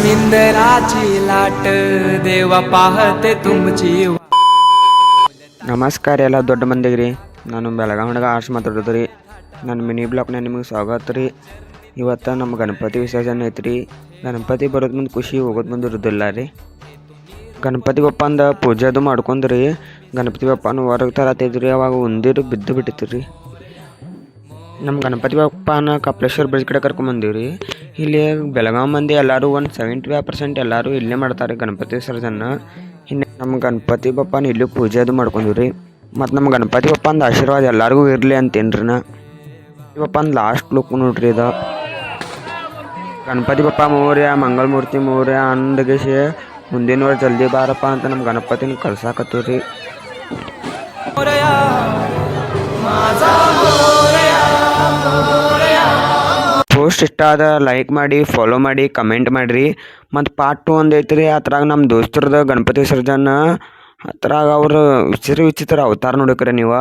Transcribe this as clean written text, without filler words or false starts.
निंदराची लाट देवा पाहते तुमची ನಮಸ್ಕಾರ ಎಲ್ಲ ದೊಡ್ಡ ಮಂದಿಗೆ ರೀ. ನಾನು ಬೆಳಗಾವಿನಾಗ ಆರ್ಟ್ಸ್ ಮಾತಾಡೋದು ರೀ. ನನ್ನ ಮಿನಿ ಬ್ಲಾಗ್ನ ನಿಮಗೆ ಸ್ವಾಗತ ರೀ. ಇವತ್ತು ನಮ್ಮ ಗಣಪತಿ ವಿಸರ್ಜನೆ ಐತ್ರಿ. ಗಣಪತಿ ಬರೋದು ಮುಂದೆ ಖುಷಿ, ಹೋಗೋದು ಮುಂದೆ ಇರೋದಿಲ್ಲ ರೀ. ಗಣಪತಿ ಬಪ್ಪಂದ ಪೂಜೆ ಅದು ಮಾಡ್ಕೊಂಡ್ರಿ ಗಣಪತಿ ಬಪ್ಪನ ಹೊರಗೆ ತರತ್ತಿದ್ರಿ. ಅವಾಗ ಉಂದಿರು ಬಿದ್ದು ಬಿಟ್ಟಿತ್ತು ರೀ. ನಮ್ಮ ಗಣಪತಿ ಬಪ್ಪನ ಕಪಿಲೇಶ್ವರ ಬ್ರಿಡ್ಜ್ ಕಡೆ ಕರ್ಕೊಂಬಂದೀವಿ ರೀ. ಇಲ್ಲಿ ಬೆಳಗಾವಿ ಮಂದಿ ಎಲ್ಲರೂ ಒಂದು 75% ಎಲ್ಲರೂ ಇಲ್ಲೇ ಮಾಡ್ತಾರೆ ಗಣಪತಿ ವಿಸರ್ಜನೆ. ಇನ್ನು ನಮ್ಮ ಗಣಪತಿ ಬಪ್ಪನ ಇಲ್ಲಿ ಪೂಜೆ ಅದು ಮಾಡ್ಕೊಂಡ್ವಿ ರೀ. ಮತ್ತು ನಮ್ಮ ಗಣಪತಿ ಬಪ್ಪಂದು ಆಶೀರ್ವಾದ ಎಲ್ಲರಿಗೂ ಇರಲಿ ಅಂತೇನ್ರಿ ನಾ. ಬಪ್ಪಂದು ಲಾಸ್ಟ್ ಲುಕ್ ನೋಡ್ರಿ ಇದು. ಗಣಪತಿ ಬಪ್ಪ ಮೋರ್ಯ, ಮಂಗಳಮೂರ್ತಿ ಮೋರ್ಯ ಅಂದಗಿಸಿ ಮುಂದಿನ ವರ್ಷ ಜಲ್ದಿ ಬಾರಪ್ಪ ಅಂತ ನಮ್ಮ ಗಣಪತಿನ ಕಳ್ಸಾಕತ್ತೀವಿ ರೀ. ಪೋಸ್ಟ್ ಇಷ್ಟ ಆದ ಲೈಕ್ ಮಾಡಿ, ಫಾಲೋ ಮಾಡಿ, ಕಮೆಂಟ್ ಮಾಡಿರಿ. ಮತ್ತು ಪಾರ್ಟ್ 2 ಒಂದು ಐತ್ರಿ. ಅದ್ರಾಗ ನಮ್ಮ ದೋಸ್ತರದ ಗಣಪತಿ ವಿಸರ್ಜನೆ, ಅದ್ರಾಗ ಅವ್ರು ವಿಚಿತ್ರ ಅವತಾರ ನೋಡಕ್ರಿ ನೀವು.